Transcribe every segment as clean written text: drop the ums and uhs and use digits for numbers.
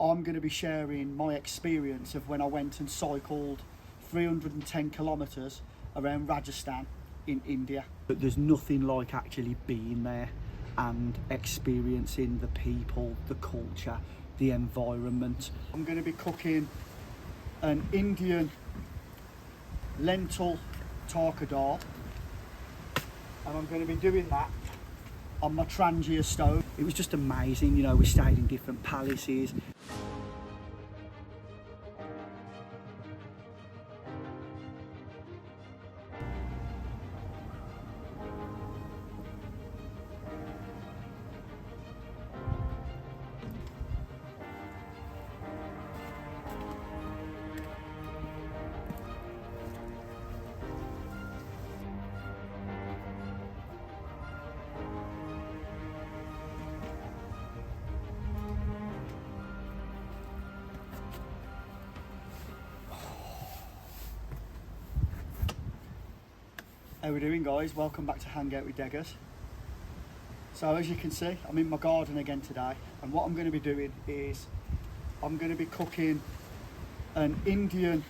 I'm going to be sharing my experience of when I went and cycled 310 kilometres around Rajasthan in India. But there's nothing like actually being there and experiencing the people, the culture, the environment. I'm going to be cooking an Indian lentil Tarka Daal, and I'm going to be doing that on my Trangia stove. It was just amazing, you know, we stayed in different palaces. How we doing, guys? Welcome back to Hang Out with Deggers. So as you can see, I'm in my garden again today, and what I'm going to be doing is I'm going to be cooking an Indian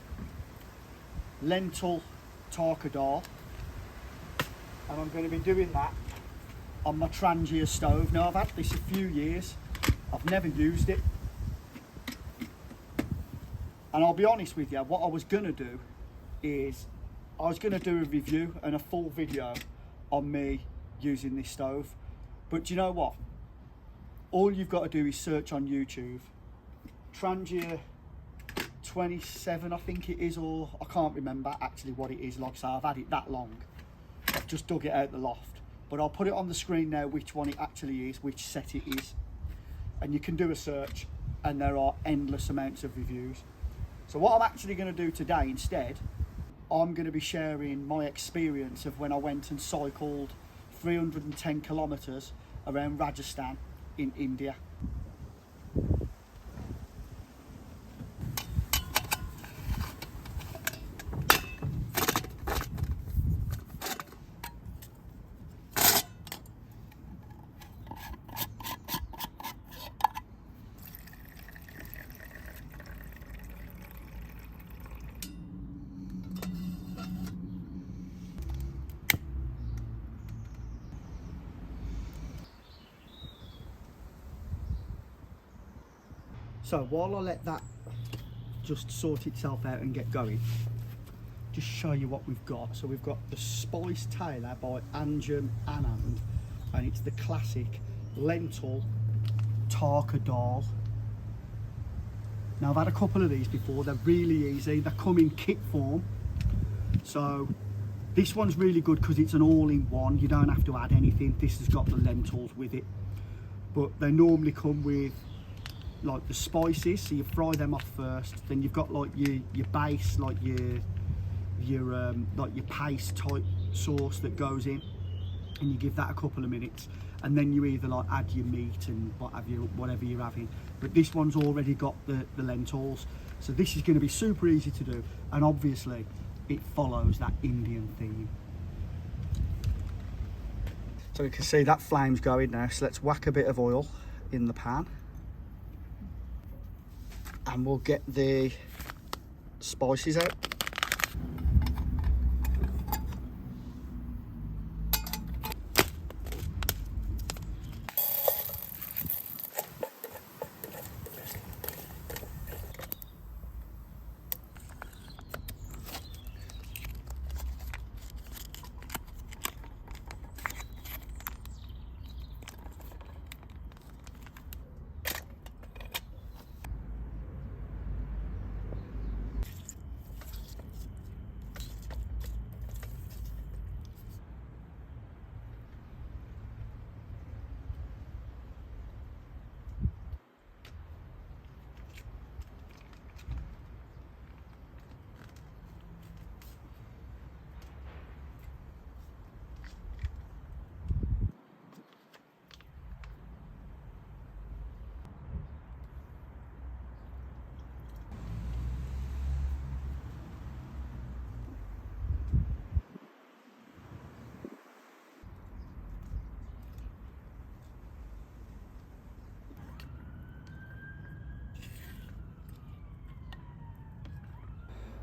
lentil Tarka Daal, and I'm going to be doing that on my Trangia stove. Now, I've had this a few years, I've never used it, and I'll be honest with you, what I was going to do is I was going to do a review and a full video on me using this stove. But do you know what? All you've got to do is search on YouTube. Trangia 27, I think it is, or I can't remember actually what it is. Like I say, I've had it that long. I've just dug it out the loft. But I'll put it on the screen now which one it actually is, which set it is. And you can do a search and there are endless amounts of reviews. So what I'm actually going to do today instead, I'm going to be sharing my experience of when I went and cycled 310 kilometres around Rajasthan in India. So while I let that just sort itself out and get going, just show you what we've got. So we've got the Spice Tailor by Anjum Anand, and it's the classic lentil Tarka Daal. Now I've had a couple of these before, they're really easy, they come in kit form. So this one's really good because it's an all-in-one, you don't have to add anything. This has got the lentils with it, but they normally come with like the spices, so you fry them off first, then you've got like your base, like your paste type sauce that goes in, and you give that a couple of minutes, and then you either like add your meat and whatever you're having. But this one's already got the lentils, so this is going to be super easy to do, and obviously it follows that Indian theme. So you can see that flame's going now, so let's whack a bit of oil in the pan. And we'll get the spices out.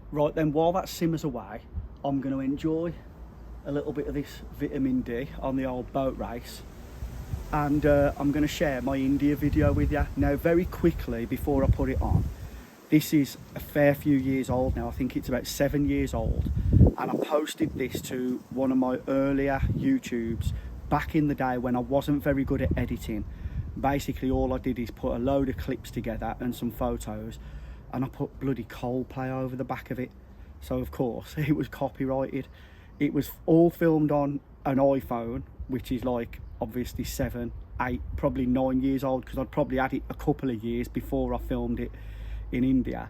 Right then, while that simmers away, I'm going to enjoy a little bit of this vitamin D on the old boat race, and I'm going to share my India video with you. Now, very quickly before I put it on, this is a fair few years old now. I think it's about 7 years old, and I posted this to one of my earlier YouTubes back in the day when I wasn't very good at editing. Basically all I did is put a load of clips together and some photos, and I put bloody Coldplay over the back of it. So of course it was copyrighted. It was all filmed on an iPhone, which is like obviously 7, 8, probably 9 years old, because I'd probably had it a couple of years before I filmed it in India.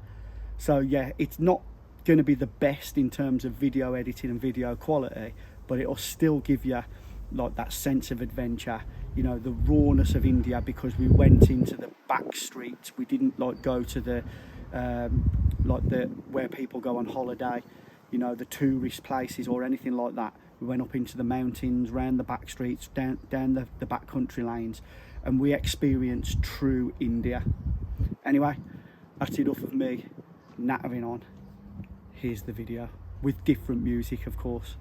So yeah, it's not going to be the best in terms of video editing and video quality, but it'll still give you like that sense of adventure, you know, the rawness of India, because we went into the back streets. We didn't like go to the like the where people go on holiday, you know, the tourist places or anything like that. We went up into the mountains, round the back streets, down the back country lanes, and we experienced true India. Anyway, that's enough of me nattering on. Here's the video with different music, of course.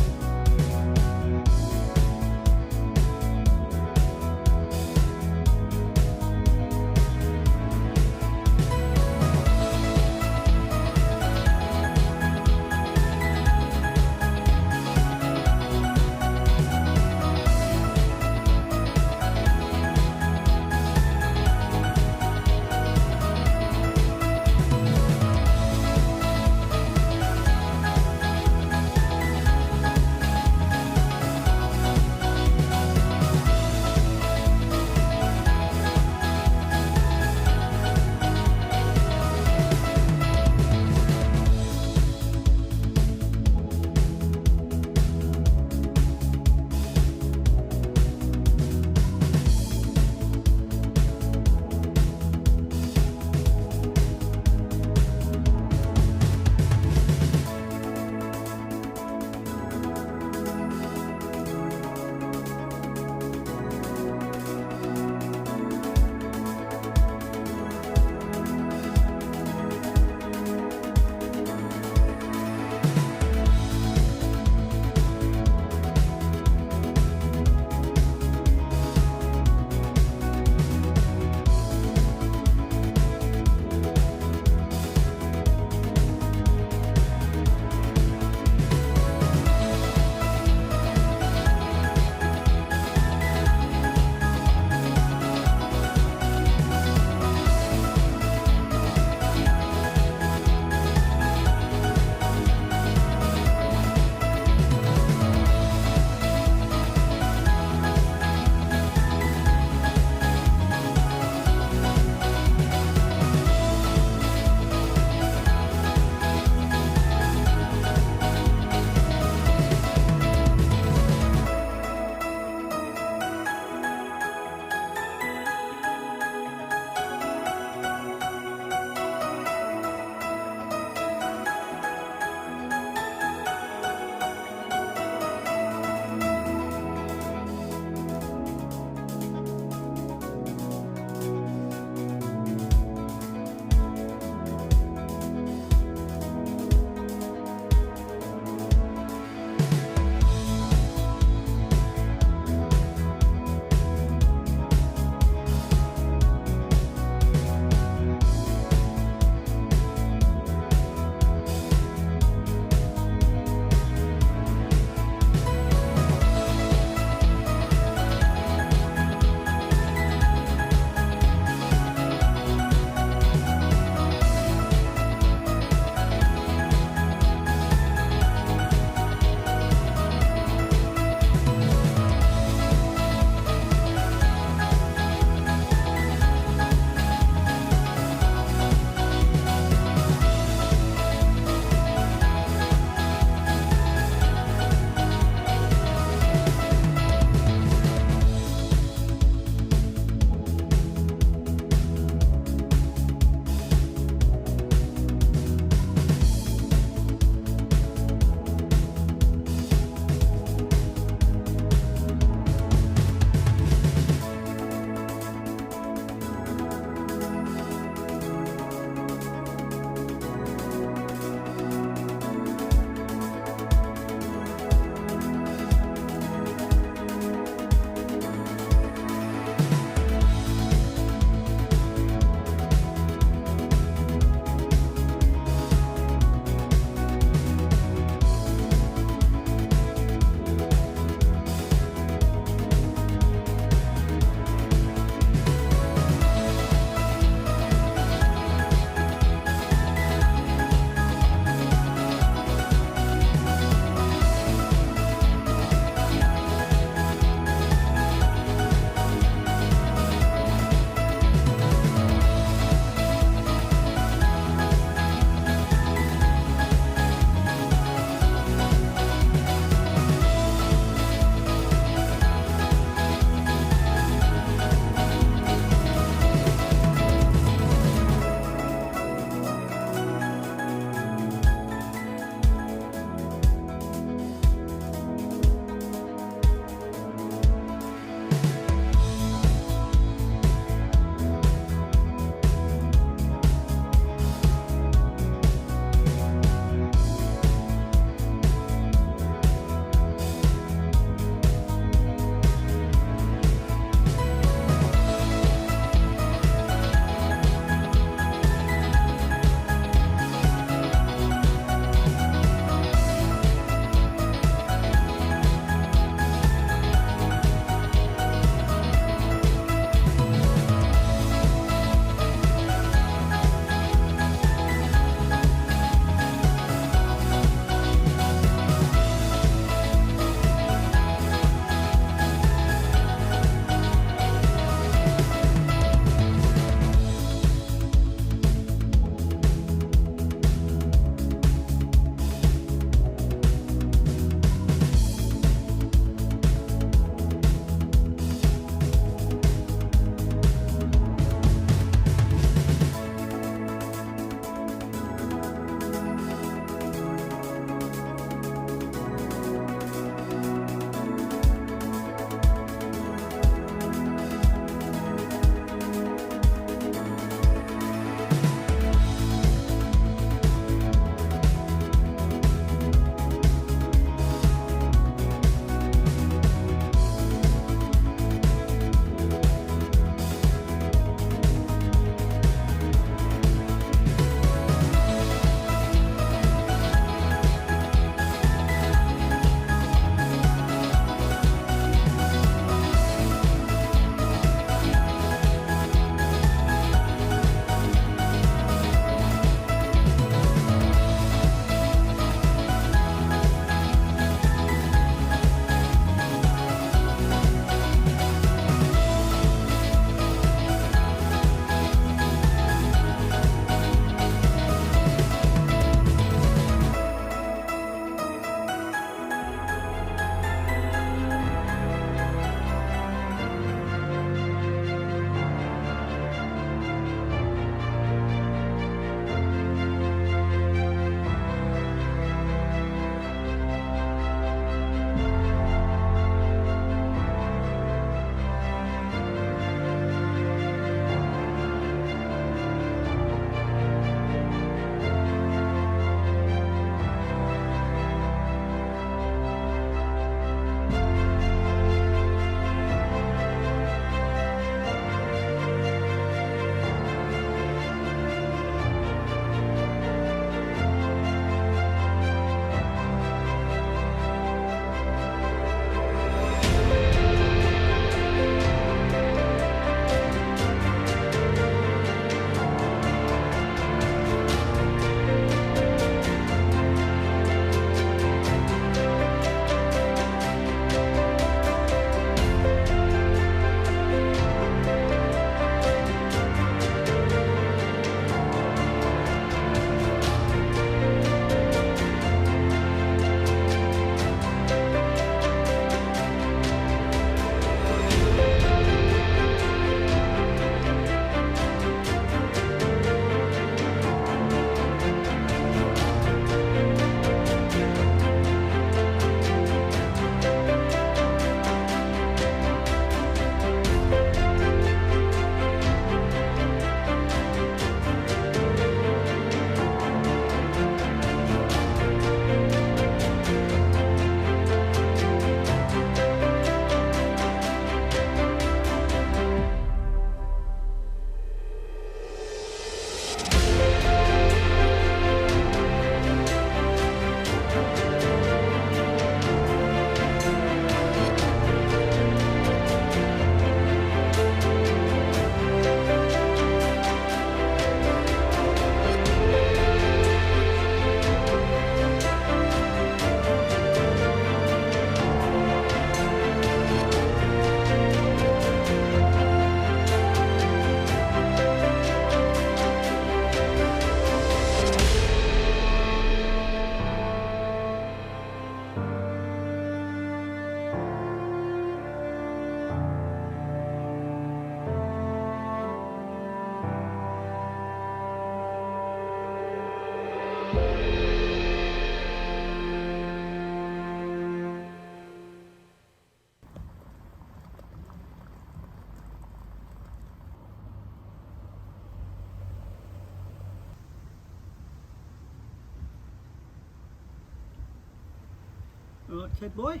Right, Ted boy,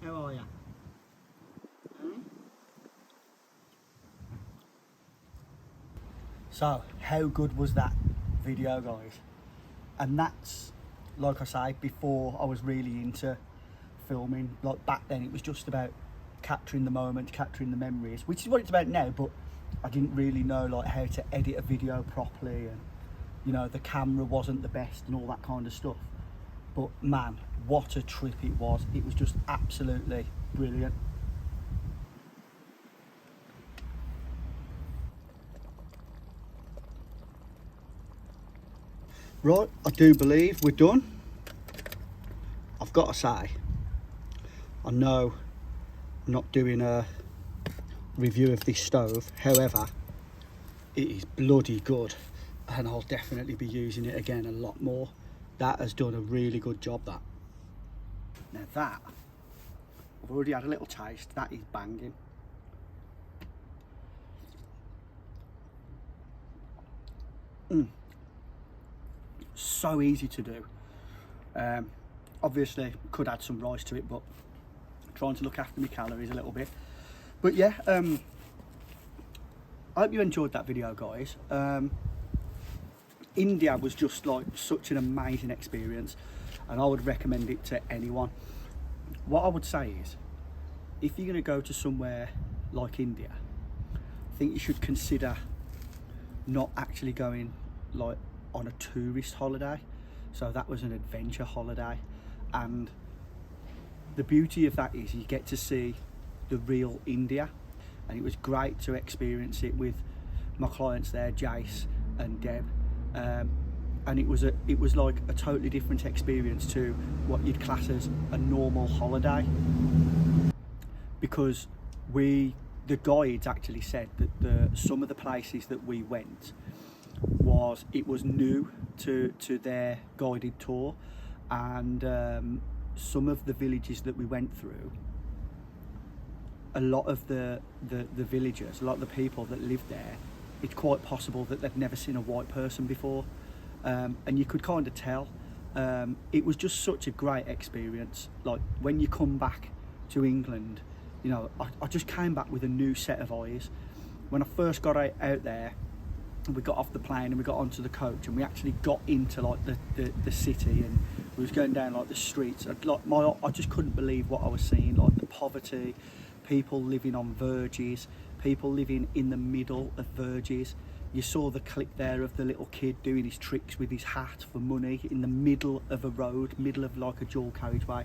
how are you? So, how good was that video, guys? And that's, like I say, before I was really into filming. Like back then, it was just about capturing the moment, capturing the memories, which is what it's about now, but I didn't really know like how to edit a video properly, and you know, the camera wasn't the best and all that kind of stuff. But man, what a trip it was. It was just absolutely brilliant. Right, I do believe we're done. I've got to say, I know I'm not doing a review of this stove, however, it is bloody good and I'll definitely be using it again a lot more. That has done a really good job, that. Now that, I've already had a little taste, that is banging. So easy to do. Obviously could add some rice to it, but I'm trying to look after my calories a little bit. But yeah, I hope you enjoyed that video, guys. India was just like such an amazing experience, and I would recommend it to anyone. What I would say is, if you're going to go to somewhere like India, I think you should consider not actually going like on a tourist holiday. So that was an adventure holiday, and the beauty of that is you get to see the real India, and it was great to experience it with my clients there, Jace and Deb, and it was like a totally different experience to what you'd class as a normal holiday, because the guides actually said that some of the places that we went was new to their guided tour, and some of the villages that we went through, a lot of the villagers, a lot of the people that lived there, it's quite possible that they've never seen a white person before, and you could kind of tell. It was just such a great experience. Like when you come back to England, you know, I just came back with a new set of eyes. When I first got out there, we got off the plane and we got onto the coach, and we actually got into like the city, and we was going down like the streets. I just couldn't believe what I was seeing, like the poverty, people living on verges, people living in the middle of verges. You saw the clip there of the little kid doing his tricks with his hat for money in the middle of a road, middle of like a dual carriageway.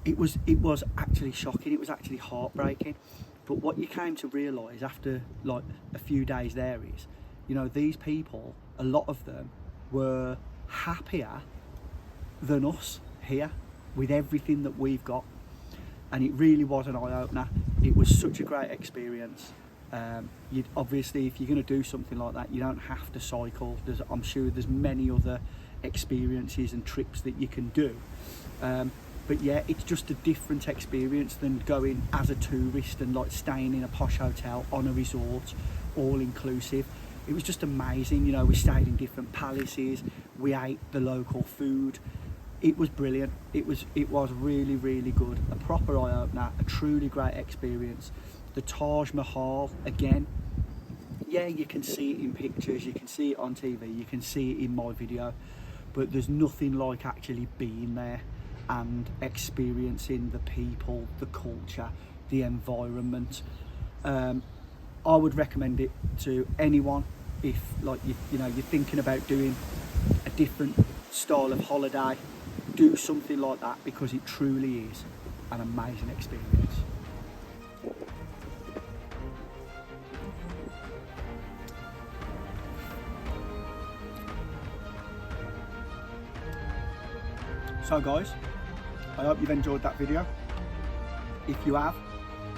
It was actually shocking, it was actually heartbreaking. But what you came to realise after like a few days there is, you know, these people, a lot of them were happier than us here with everything that we've got. And it really was an eye-opener. It was such a great experience. Obviously, if you're going to do something like that, you don't have to cycle. I'm sure there's many other experiences and trips that you can do. But yeah, it's just a different experience than going as a tourist and like staying in a posh hotel on a resort, all inclusive. It was just amazing. You know, we stayed in different palaces, we ate the local food. It was brilliant. It was really, really good. A proper eye-opener, a truly great experience. The Taj Mahal, again, yeah, you can see it in pictures, you can see it on TV, you can see it in my video, but there's nothing like actually being there and experiencing the people, the culture, the environment. I would recommend it to anyone if, like, you know, you're thinking about doing a different style of holiday. Do something like that, because it truly is an amazing experience. So guys, I hope you've enjoyed that video. If you have,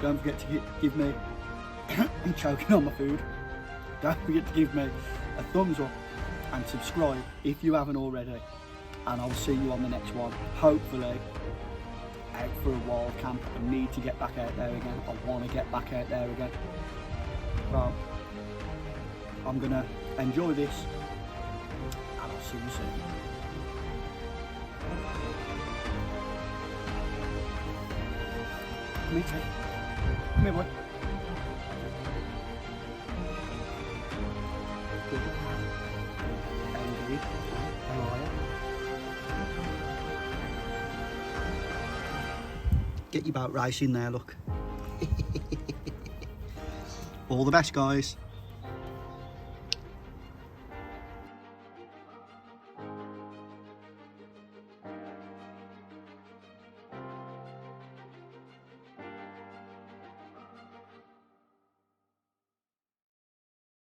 don't forget to give me I'm choking on my food. Don't forget to give me a thumbs up and subscribe if you haven't already, and I'll see you on the next one. Hopefully out for a wild camp. I need to get back out there again. I want to get back out there again. Well, I'm gonna enjoy this, and I'll see you soon. Come here, Ted. Come here, boy. Good. Indeed. How are you? Get your boat racing there, look. All the best, guys.